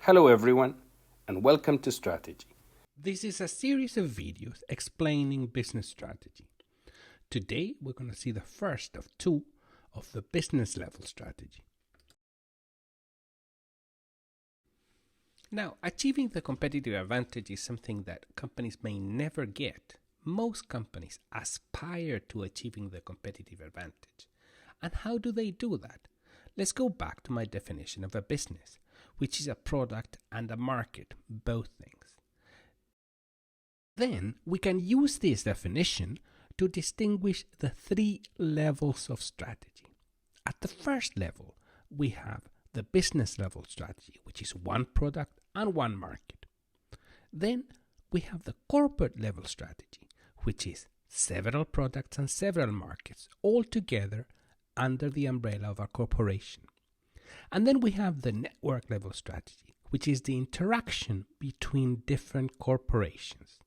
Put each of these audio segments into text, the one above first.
Hello everyone, and welcome to Strategy. This is a series of videos explaining business strategy. Today we're going to see the first of two of the business level strategy. Now, achieving the competitive advantage is something that companies may never get. Most companies aspire to achieving the competitive advantage. And how do they do that? Let's go back to my definition of a business, which is a product and a market, both things. Then we can use this definition to distinguish the three levels of strategy. At the first level, we have the business level strategy, which is one product and one market. Then we have the corporate level strategy, which is several products and several markets all together under the umbrella of a corporation. And then we have the network level strategy, which is the interaction between different corporations.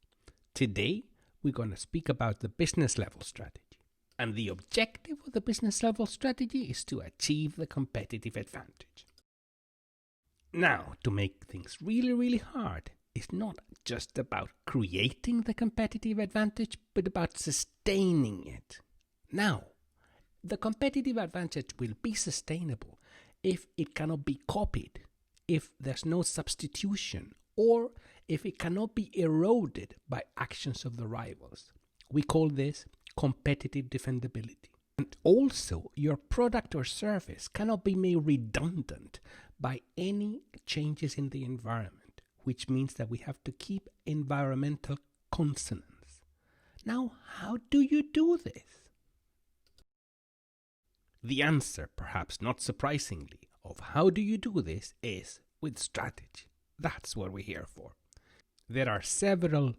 Today, we're going to speak about the business level strategy. And the objective of the business level strategy is to achieve the competitive advantage. Now, to make things really hard, it's not just about creating the competitive advantage, but about sustaining it. Now, the competitive advantage will be sustainable if it cannot be copied, if there's no substitution, or if it cannot be eroded by actions of the rivals. We call this competitive defendability. And also, your product or service cannot be made redundant by any changes in the environment, which means that we have to keep environmental consonance. Now, how do you do this? The answer, perhaps not surprisingly, of how do you do this is with strategy. That's what we're here for. There are several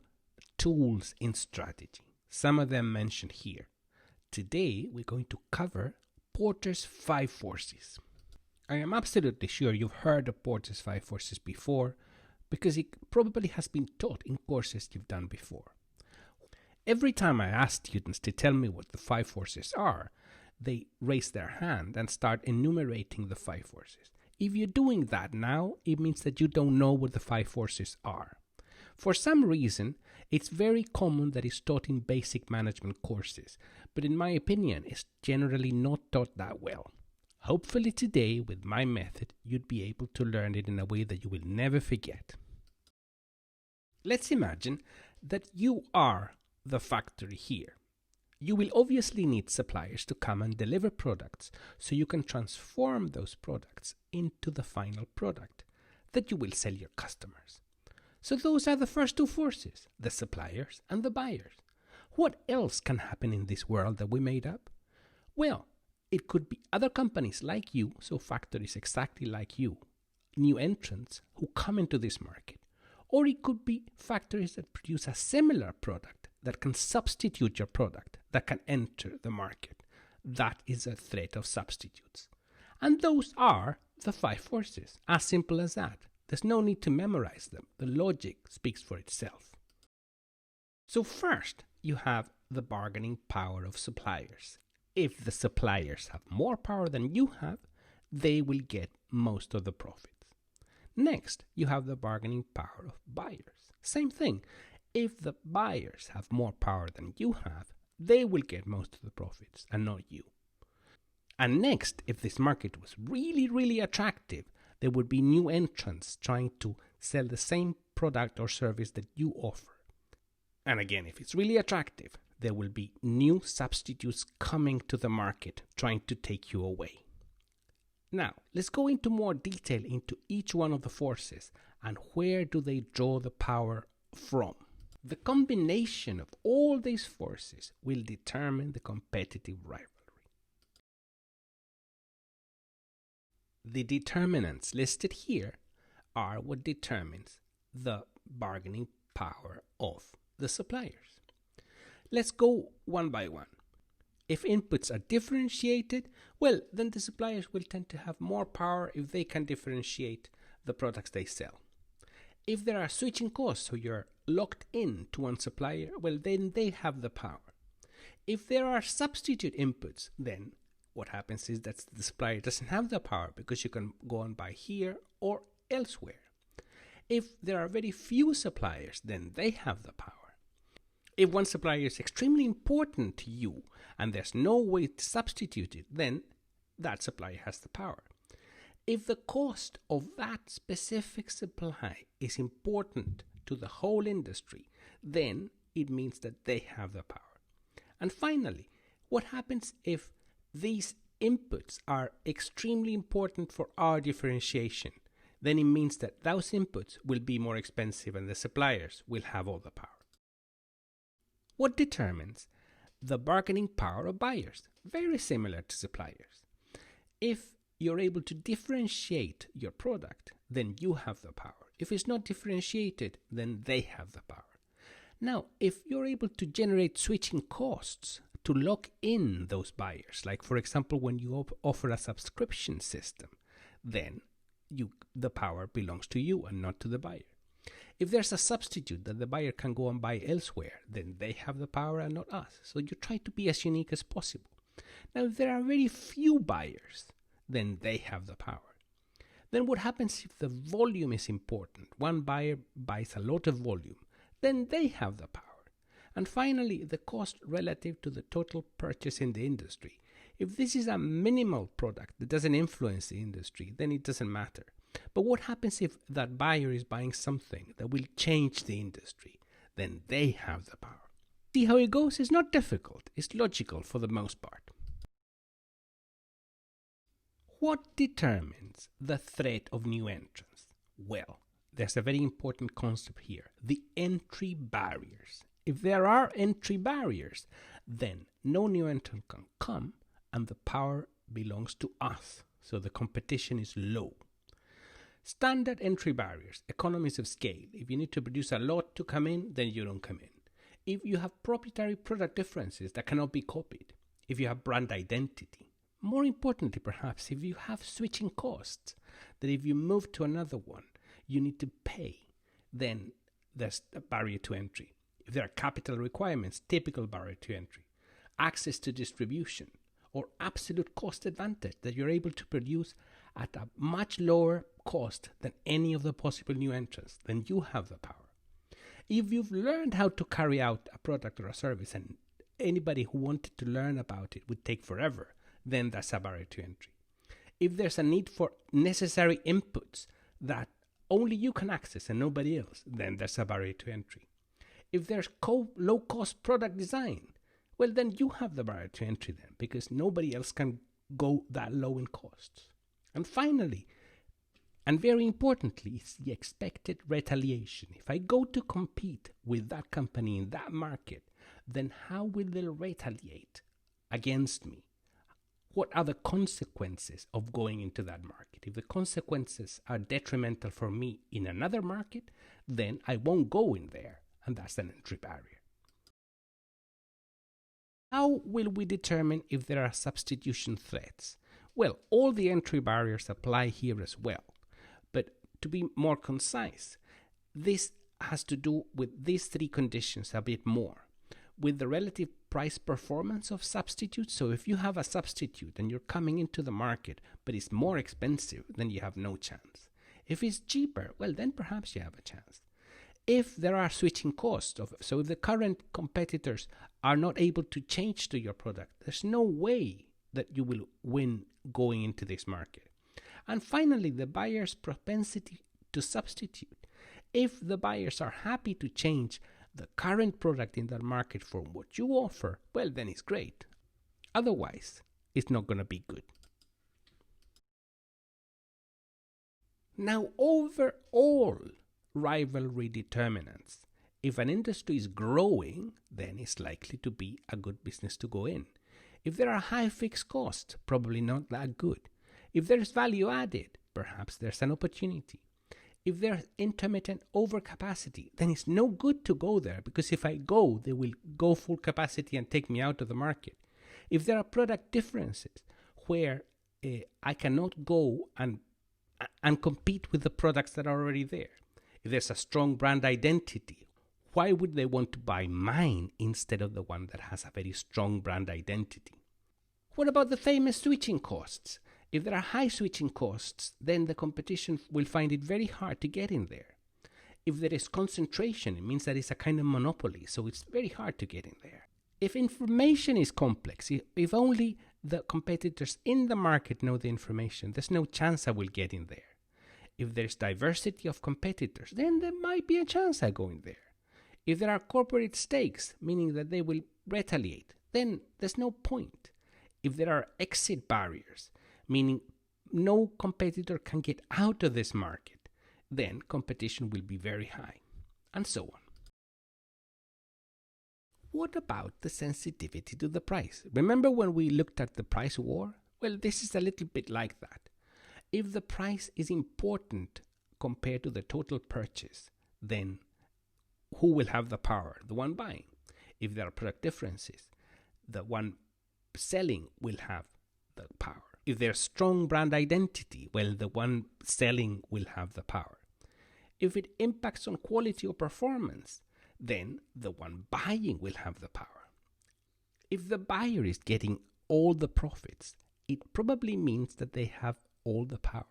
tools in strategy, some of them mentioned here. Today, we're going to cover Porter's 5 forces. I am absolutely sure you've heard of Porter's 5 forces before, because it probably has been taught in courses you've done before. Every time I ask students to tell me what the 5 forces are, they raise their hand and start enumerating the 5 forces. If you're doing that now, it means that you don't know what the 5 forces are. For some reason, it's very common that it's taught in basic management courses, but in my opinion, it's generally not taught that well. Hopefully today, with my method, you'd be able to learn it in a way that you will never forget. Let's imagine that you are the factory here. You will obviously need suppliers to come and deliver products so you can transform those products into the final product that you will sell your customers. So those are the first two forces, the suppliers and the buyers. What else can happen in this world that we made up? Well, it could be other companies like you, so factories exactly like you, new entrants who come into this market. Or it could be factories that produce a similar product that can substitute your product, that can enter the market. That is a threat of substitutes. And those are the 5 forces, as simple as that. There's no need to memorize them. The logic speaks for itself. So first, you have the bargaining power of suppliers. If the suppliers have more power than you have, they will get most of the profits. Next, you have the bargaining power of buyers. Same thing. If the buyers have more power than you have, they will get most of the profits and not you. And next, if this market was really attractive, there would be new entrants trying to sell the same product or service that you offer. And again, if it's really attractive, there will be new substitutes coming to the market trying to take you away. Now, let's go into more detail into each one of the forces and where do they draw the power from. The combination of all these forces will determine the competitive rivalry. The determinants listed here are what determines the bargaining power of the suppliers. Let's go one by one. If inputs are differentiated, well, then the suppliers will tend to have more power if they can differentiate the products they sell. If there are switching costs, so you're locked in to one supplier, well, then they have the power. If there are substitute inputs, then what happens is that the supplier doesn't have the power because you can go and buy here or elsewhere. If there are very few suppliers, then they have the power. If one supplier is extremely important to you and there's no way to substitute it, then that supplier has the power. If the cost of that specific supply is important to the whole industry, then it means that they have the power. And finally, what happens if these inputs are extremely important for our differentiation? Then it means that those inputs will be more expensive and the suppliers will have all the power. What determines the bargaining power of buyers? Very similar to suppliers. If you're able to differentiate your product, then you have the power. If it's not differentiated, then they have the power. Now, if you're able to generate switching costs to lock in those buyers, like for example, when you offer a subscription system, then the power belongs to you and not to the buyer. If there's a substitute that the buyer can go and buy elsewhere, then they have the power and not us. So you try to be as unique as possible. Now, if there are very few buyers, then they have the power. Then what happens if the volume is important? One buyer buys a lot of volume, then they have the power. And finally, the cost relative to the total purchase in the industry. If this is a minimal product that doesn't influence the industry, then it doesn't matter. But what happens if that buyer is buying something that will change the industry? Then they have the power. See how it goes? It's not difficult. It's logical for the most part. What determines the threat of new entrants? Well, there's a very important concept here. The entry barriers. If there are entry barriers, then no new entrant can come and the power belongs to us. So the competition is low. Standard entry barriers, economies of scale. If you need to produce a lot to come in, then you don't come in. If you have proprietary product differences that cannot be copied. If you have brand identity. More importantly, perhaps, if you have switching costs, that if you move to another one, you need to pay, then there's a barrier to entry. If there are capital requirements, typical barrier to entry. Access to distribution, or absolute cost advantage, that you're able to produce at a much lower cost than any of the possible new entrants, then you have the power. If you've learned how to carry out a product or a service and anybody who wanted to learn about it would take forever, then that's a barrier to entry. If there's a need for necessary inputs that only you can access and nobody else, then there's a barrier to entry. If there's low-cost product design, well, then you have the barrier to entry then, because nobody else can go that low in costs. And finally, and very importantly, it's the expected retaliation. If I go to compete with that company in that market, then how will they retaliate against me? What are the consequences of going into that market? If the consequences are detrimental for me in another market, then I won't go in there, and that's an entry barrier. How will we determine if there are substitution threats? Well, all the entry barriers apply here as well. But to be more concise, this has to do with these three conditions a bit more. With the relative price performance of substitutes. So if you have a substitute and you're coming into the market, but it's more expensive, then you have no chance. If it's cheaper, well, then perhaps you have a chance. If there are switching costs, so if the current competitors are not able to change to your product, there's no way that you will win going into this market. And finally, the buyer's propensity to substitute. If the buyers are happy to change the current product in that market for what you offer, well, then it's great. Otherwise, it's not going to be good. Now, overall rivalry determinants. If an industry is growing, then it's likely to be a good business to go in. If there are high fixed costs, probably not that good. If there's value added, perhaps there's an opportunity. If there's intermittent overcapacity, then it's no good to go there, because if I go, they will go full capacity and take me out of the market. If there are product differences where I cannot go and compete with the products that are already there. If there's a strong brand identity, why would they want to buy mine instead of the one that has a very strong brand identity? What about the famous switching costs? If there are high switching costs, then the competition will find it very hard to get in there. If there is concentration, it means that it's a kind of monopoly, so it's very hard to get in there. If information is complex, if only the competitors in the market know the information, there's no chance I will get in there. If there's diversity of competitors, then there might be a chance I go in there. If there are corporate stakes, meaning that they will retaliate, then there's no point. If there are exit barriers, meaning no competitor can get out of this market, then competition will be very high, and so on. What about the sensitivity to the price? Remember when we looked at the price war? Well, this is a little bit like that. If the price is important compared to the total purchase, then who will have the power? The one buying. If there are product differences, the one selling will have the power. If there's strong brand identity, well, the one selling will have the power. If it impacts on quality or performance, then the one buying will have the power. If the buyer is getting all the profits, it probably means that they have all the power.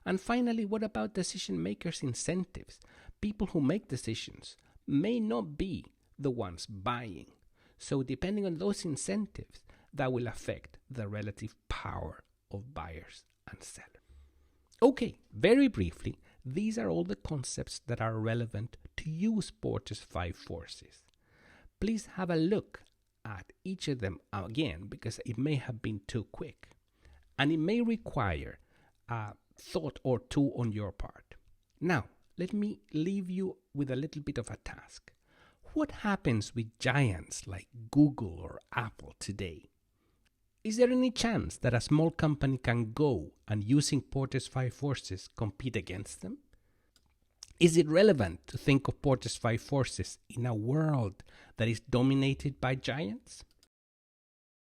And finally, what about decision makers' incentives? People who make decisions may not be the ones buying. So depending on those incentives, that will affect the relative power of buyers and sellers. Okay, very briefly, these are all the concepts that are relevant to use Porter's 5 forces. Please have a look at each of them again, because it may have been too quick. And it may require a thought or two on your part. Now, let me leave you with a little bit of a task. What happens with giants like Google or Apple today? Is there any chance that a small company can go and, using Porter's 5 forces, compete against them? Is it relevant to think of Porter's 5 forces in a world that is dominated by giants?